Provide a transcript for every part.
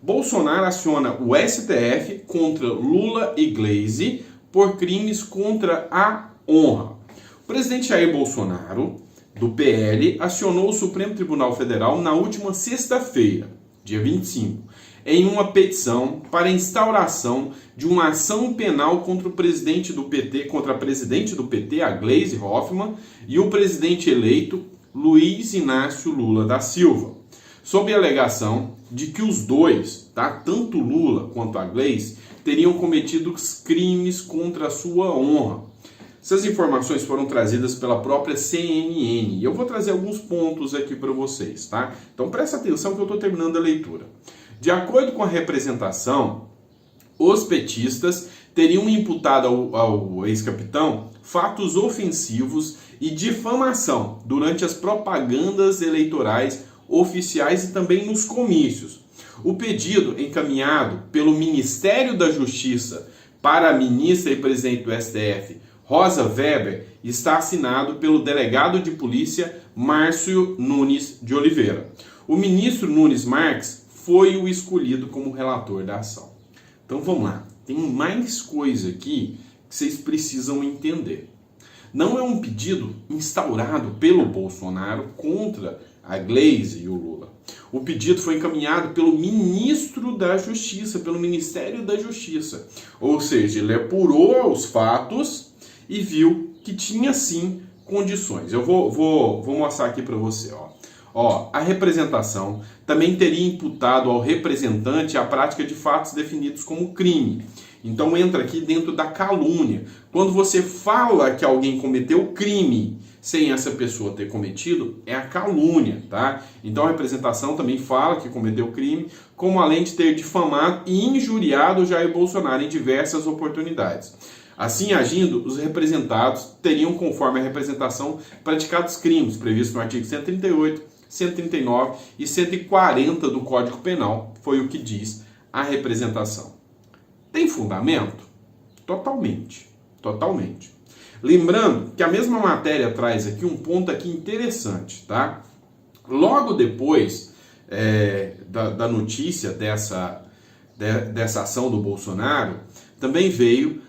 Bolsonaro aciona o STF contra Lula e Gleisi por crimes contra a honra. O presidente Jair Bolsonaro, do PL, acionou o Supremo Tribunal Federal na última sexta-feira, dia 25, em uma petição para a instauração de uma ação penal contra o presidente do PT, contra a presidente do PT, a Gleisi Hoffmann, e o presidente eleito Luiz Inácio Lula da Silva, sob a alegação de que os dois, tanto Lula quanto a Gleisi, teriam cometido crimes contra a sua honra. Essas informações foram trazidas pela própria CNN e eu vou trazer alguns pontos aqui para vocês, tá? Então presta atenção que eu estou terminando a leitura. De acordo com a representação, os petistas teriam imputado ao ex-capitão fatos ofensivos e difamação durante as propagandas eleitorais oficiais e também nos comícios. O pedido encaminhado pelo Ministério da Justiça para a ministra e presidente do STF, Rosa Weber, está assinado pelo delegado de polícia Márcio Nunes de Oliveira. O ministro Nunes Marques foi o escolhido como relator da ação. Então vamos lá, tem mais coisa aqui que vocês precisam entender. Não é um pedido instaurado pelo Bolsonaro contra a Gleisi e o Lula. O pedido foi encaminhado pelo ministro da Justiça, pelo Ministério da Justiça. Ou seja, ele apurou os fatos e viu que tinha sim condições. Eu vou mostrar aqui para você. A representação também teria imputado ao representante a prática de fatos definidos como crime. Então entra aqui dentro da calúnia. Quando você fala que alguém cometeu crime sem essa pessoa ter cometido, é a calúnia, tá? Então a representação também fala que cometeu crime, como além de ter difamado e injuriado Jair Bolsonaro em diversas oportunidades. Assim agindo, os representados teriam, conforme a representação, praticado os crimes previstos no artigo 138, 139 e 140 do Código Penal, foi o que diz a representação. Tem fundamento? Totalmente. Lembrando que a mesma matéria traz aqui um ponto aqui interessante, tá? Logo depois da notícia dessa ação do Bolsonaro, também veio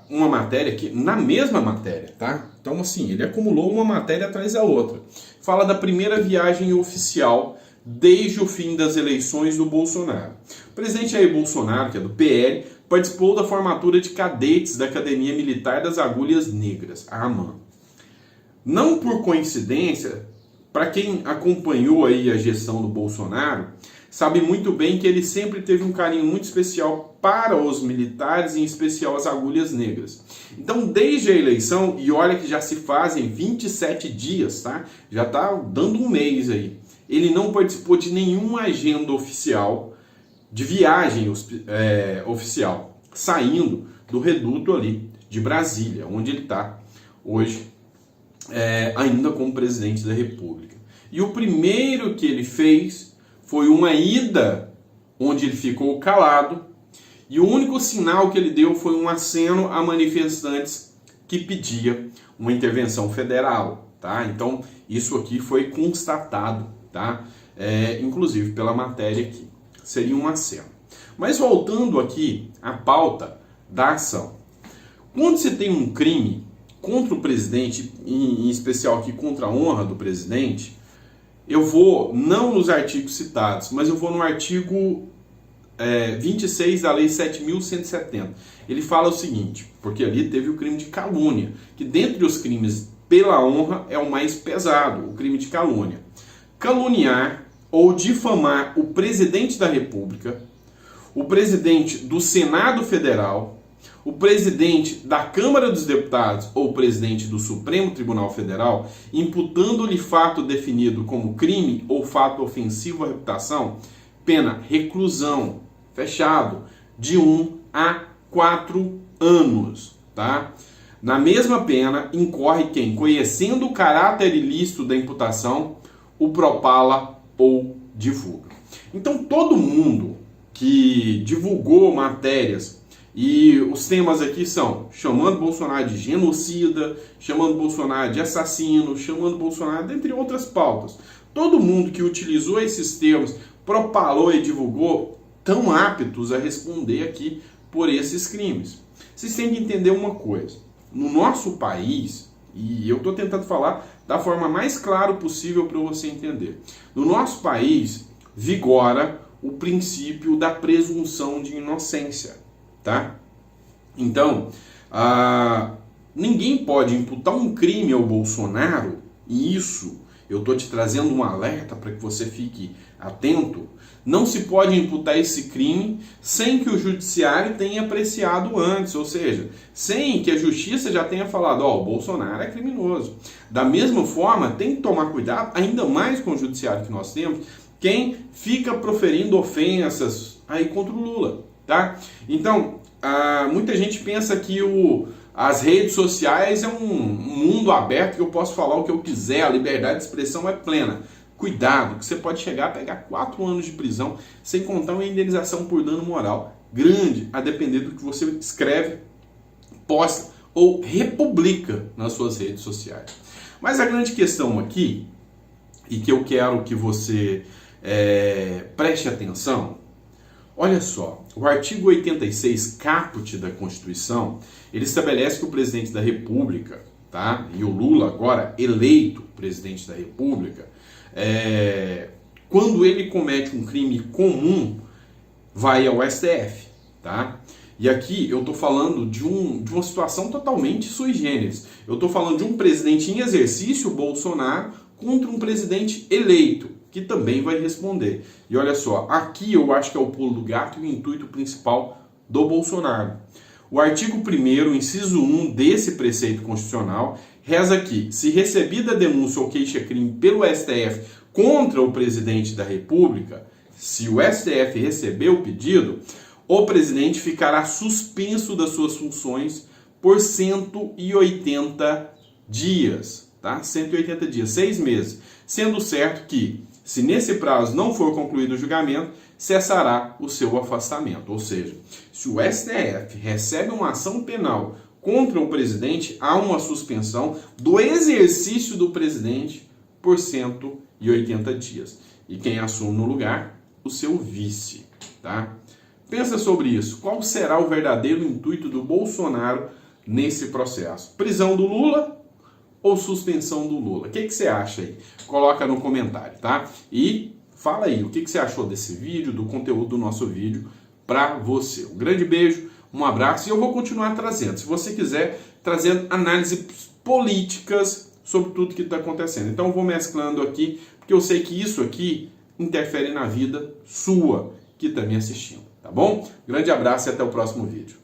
uma matéria que, na mesma matéria, tá? Então, assim, ele acumulou uma matéria atrás da outra. Fala da primeira viagem oficial desde o fim das eleições do Bolsonaro. O presidente Jair Bolsonaro, que é do PL, participou da formatura de cadetes da Academia Militar das Agulhas Negras, a AMAN. Não por coincidência, para quem acompanhou aí a gestão do Bolsonaro, sabe muito bem que ele sempre teve um carinho muito especial para os militares, em especial as agulhas negras. Então, desde a eleição, e olha que já se fazem 27 dias, tá? Já está dando um mês aí. Ele não participou de nenhuma agenda oficial, de viagem oficial, saindo do reduto ali de Brasília, onde ele está hoje, ainda como presidente da República. E o primeiro que ele fez foi uma ida onde ele ficou calado, e o único sinal que ele deu foi um aceno a manifestantes que pedia uma intervenção federal, tá? Então, isso aqui foi constatado, tá? Inclusive pela matéria aqui. Seria um aceno. Mas voltando aqui à pauta da ação. Quando você tem um crime contra o presidente, em especial aqui contra a honra do presidente, eu vou, não nos artigos citados, mas eu vou no artigo 26 da Lei 7.170. Ele fala o seguinte, porque ali teve o crime de calúnia, que dentre os crimes pela honra é o mais pesado, o crime de calúnia. Caluniar ou difamar o presidente da República, o presidente do Senado Federal, o presidente da Câmara dos Deputados ou o presidente do Supremo Tribunal Federal, imputando-lhe fato definido como crime ou fato ofensivo à reputação, pena reclusão, fechado, de 1 a 4 anos, tá? Na mesma pena, incorre quem, conhecendo o caráter ilícito da imputação, o propala ou divulga. Então, todo mundo que divulgou matérias, e os temas aqui são chamando Bolsonaro de genocida, chamando Bolsonaro de assassino, chamando Bolsonaro, dentre outras pautas. Todo mundo que utilizou esses termos propalou e divulgou, tão aptos a responder aqui por esses crimes. Vocês têm que entender uma coisa. No nosso país, e eu estou tentando falar da forma mais clara possível para você entender. No nosso país, vigora o princípio da presunção de inocência, tá? Então, ninguém pode imputar um crime ao Bolsonaro, e isso eu estou te trazendo um alerta para que você fique atento. Não se pode imputar esse crime sem que o judiciário tenha apreciado antes, ou seja, sem que a justiça já tenha falado, ó, o Bolsonaro é criminoso. Da mesma forma, tem que tomar cuidado, ainda mais com o judiciário que nós temos, quem fica proferindo ofensas aí contra o Lula, tá? Então, muita gente pensa que as redes sociais é um mundo aberto que eu posso falar o que eu quiser, a liberdade de expressão é plena. Cuidado, que você pode chegar a pegar 4 anos de prisão, sem contar uma indenização por dano moral grande, a depender do que você escreve, posta ou republica nas suas redes sociais. Mas a grande questão aqui, e que eu quero que você preste atenção, olha só, o artigo 86 caput da Constituição, ele estabelece que o presidente da República, tá? E o Lula agora eleito presidente da República, quando ele comete um crime comum, vai ao STF, tá? E aqui eu estou falando de uma situação totalmente sui generis. Eu estou falando de um presidente em exercício, Bolsonaro, contra um presidente eleito, que também vai responder. E olha só, aqui eu acho que é o pulo do gato e o intuito principal do Bolsonaro. O artigo 1º, inciso 1 desse preceito constitucional, reza aqui: se recebida denúncia ou queixa-crime pelo STF contra o presidente da República, se o STF receber o pedido, o presidente ficará suspenso das suas funções por 180 dias, tá? 180 dias, 6 meses, sendo certo que, se nesse prazo não for concluído o julgamento, cessará o seu afastamento. Ou seja, se o STF recebe uma ação penal contra o presidente, há uma suspensão do exercício do presidente por 180 dias. E quem assume no lugar? O seu vice, tá? Pensa sobre isso. Qual será o verdadeiro intuito do Bolsonaro nesse processo? Prisão do Lula ou suspensão do Lula? O que você acha aí? Coloca no comentário, tá? E fala aí, o que você achou desse vídeo, do conteúdo do nosso vídeo para você. Um grande beijo, um abraço, e eu vou continuar trazendo, se você quiser, trazendo análises políticas sobre tudo que está acontecendo. Então eu vou mesclando aqui, porque eu sei que isso aqui interfere na vida sua, que está me assistindo, tá bom? Grande abraço e até o próximo vídeo.